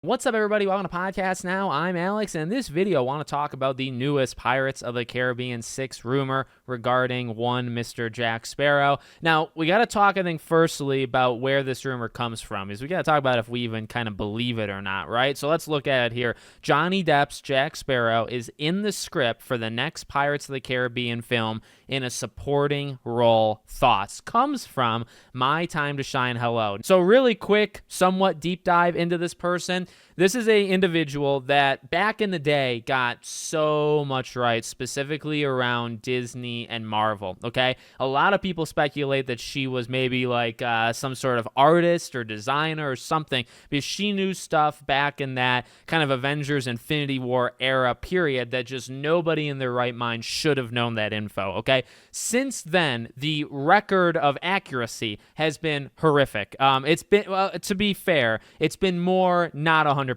What's up, everybody? Welcome to Podcast Now. I'm Alex, and in this video, I want to talk about the newest Pirates of the Caribbean 6 rumor regarding one Mr. Jack Sparrow. Now, we got to talk, I think, firstly about where this rumor comes from, because we got to talk about if we even kind of believe it or not, right? So let's look at it here. Johnny Depp's Jack Sparrow is in the script for the next Pirates of the Caribbean film in a supporting role. Thoughts comes from My Time to Shine Hello. So really quick, somewhat deep dive into this person. This is a individual that back in the day got so much right, specifically around Disney and Marvel, okay? A lot of people speculate that she was maybe like some sort of artist or designer or something, because she knew stuff back in that kind of Avengers Infinity War era period that just nobody in their right mind should have known that info, okay? Since then, the record of accuracy has been horrific. It's been, well, to be fair, it's been more not 100%.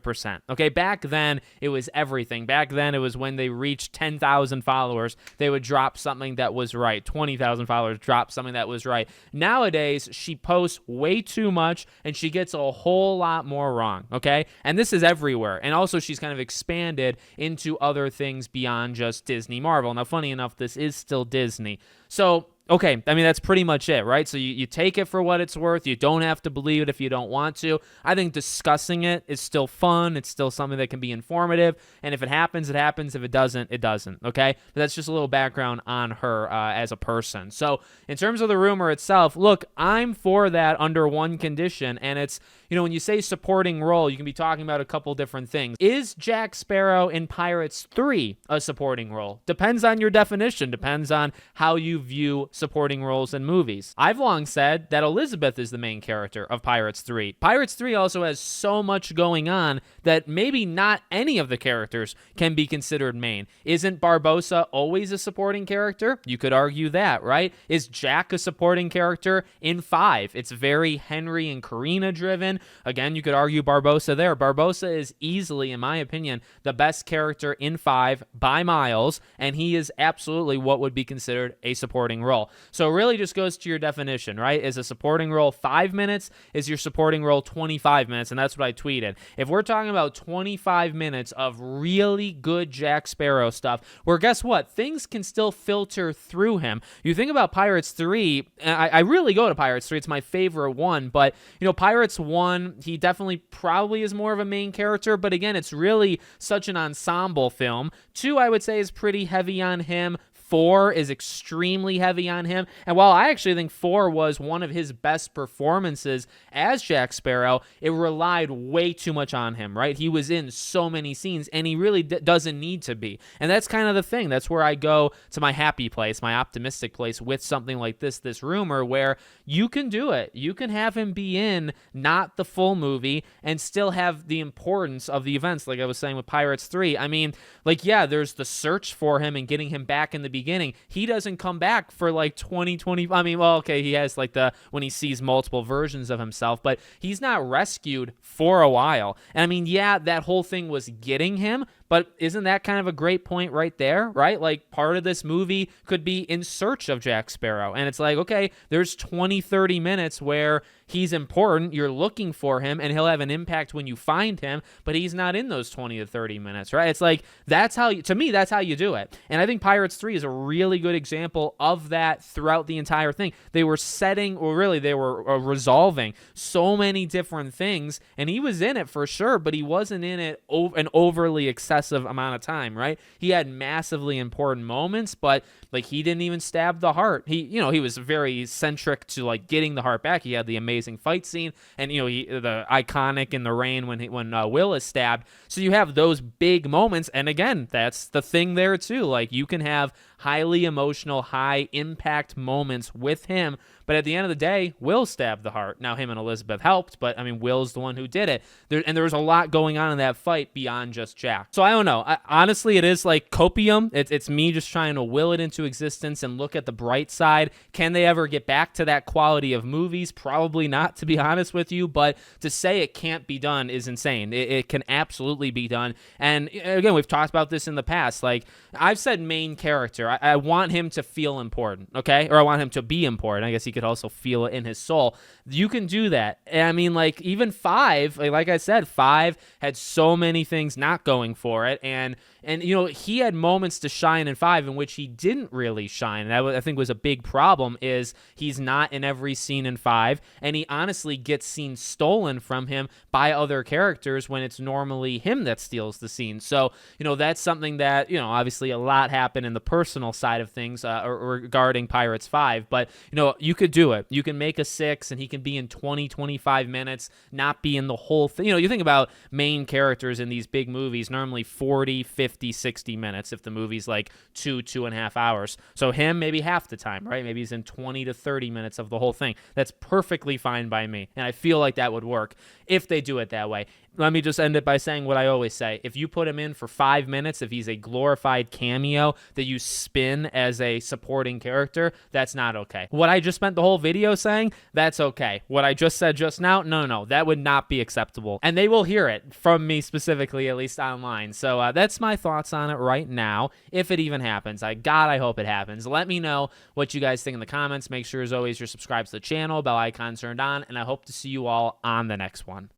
Okay, back then it was everything. Back then it was when they reached 10,000 followers, they would drop something that was right. 20,000 followers, drop something that was right. Nowadays, she posts way too much and she gets a whole lot more wrong. Okay, and this is everywhere. And also, she's kind of expanded into other things beyond just Disney, Marvel. Now, funny enough, this is still Disney. So, okay, I mean, that's pretty much it, right? So you take it for what it's worth. You don't have to believe it if you don't want to. I think discussing it is still fun. It's still something that can be informative. And if it happens, it happens. If it doesn't, it doesn't, okay? But that's just a little background on her as a person. So in terms of the rumor itself, look, I'm for that under one condition, and it's, you know, when you say supporting role, you can be talking about a couple different things. Is Jack Sparrow in Pirates 3 a supporting role? Depends on your definition. Depends on how you view supporting roles in movies. I've long said that Elizabeth is the main character of Pirates 3. Pirates 3 also has so much going on that maybe not any of the characters can be considered main. Isn't Barbossa always a supporting character? You could argue that, right? Is Jack a supporting character in 5? It's very Henry and Karina driven. Again, you could argue Barbossa there. Barbossa is easily, in my opinion, the best character in 5 by miles, and he is absolutely what would be considered a supporting role. So it really just goes to your definition, right? Is a supporting role 5 minutes? Is your supporting role 25 minutes? And that's what I tweeted. If we're talking about 25 minutes of really good Jack Sparrow stuff, where guess what? Things can still filter through him. You think about Pirates 3, I really go to Pirates 3. It's my favorite one, but, you know, Pirates 1, he definitely probably is more of a main character, but again, it's really such an ensemble film. 2, I would say, is pretty heavy on him. 4 is extremely heavy on him. And while I actually think 4 was one of his best performances as Jack Sparrow, it relied way too much on him, right? He was in so many scenes, and he really doesn't need to be. And that's kind of the thing. That's where I go to my happy place, my optimistic place with something like this rumor, where you can do it. You can have him be in not the full movie and still have the importance of the events, like I was saying with Pirates 3. I mean, like, yeah, there's the search for him and getting him back in the beginning. He doesn't come back for like 2020. I mean, well, okay, he has like when he sees multiple versions of himself, but he's not rescued for a while. And I mean, yeah, that whole thing was getting him, but isn't that kind of a great point right there, right? Like, part of this movie could be in search of Jack Sparrow. And it's like, okay, there's 20, 30 minutes where he's important, you're looking for him, and he'll have an impact when you find him, but he's not in those 20 to 30 minutes, right? It's like, that's how to me, that's how you do it. And I think Pirates 3 is a really good example of that throughout the entire thing. They were setting, or really, they were resolving so many different things, and he was in it for sure, but he wasn't in it an overly excessive amount of time, right? He had massively important moments, but like, he didn't even stab the heart. He was very centric to like getting the heart back. He had the amazing fight scene, and the iconic in the rain when Will is stabbed. So you have those big moments, and again, that's the thing there too. Like, you can have highly emotional, high impact moments with him, but at the end of the day, Will stabbed the heart. Now, him and Elizabeth helped, but I mean, Will's the one who did it. There was a lot going on in that fight beyond just Jack. So I don't know. Honestly, it is like copium. It's me just trying to will it into existence and look at the bright side. Can they ever get back to that quality of movies? Probably not, to be honest with you, but to say it can't be done is insane. It can absolutely be done. And again, we've talked about this in the past. Like, I've said main character. I want him to feel important, okay? Or I want him to be important. I guess he could also feel it in his soul. You can do that. And I mean, like, even 5, like I said, 5 had so many things not going for it, and you know, he had moments to shine in 5 in which he didn't really shine. And that I think was a big problem, is he's not in every scene in 5, and he honestly gets scenes stolen from him by other characters when it's normally him that steals the scene. So, you know, that's something that, you know, obviously a lot happened in the personal side of things regarding Pirates 5, but, you know, you could do it. You can make a 6, and he can be in 20, 25 minutes, not be in the whole thing. You know, you think about main characters in these big movies, normally 40, 50, 60 minutes if the movie's like 2.5 hours. So him, maybe half the time, right? Maybe he's in 20 to 30 minutes of the whole thing. That's perfectly fine by me, and I feel like that would work if they do it that way. Let me just end it by saying what I always say. If you put him in for 5 minutes, if he's a glorified cameo that you spin as a supporting character, that's not okay. What I just spent the whole video saying, that's okay. What I just said just now, no, that would not be acceptable. And they will hear it from me specifically, at least online. So that's my thoughts on it right now, if it even happens. God, I hope it happens. Let me know what you guys think in the comments. Make sure, as always, you're subscribed to the channel, bell icon turned on, and I hope to see you all on the next one.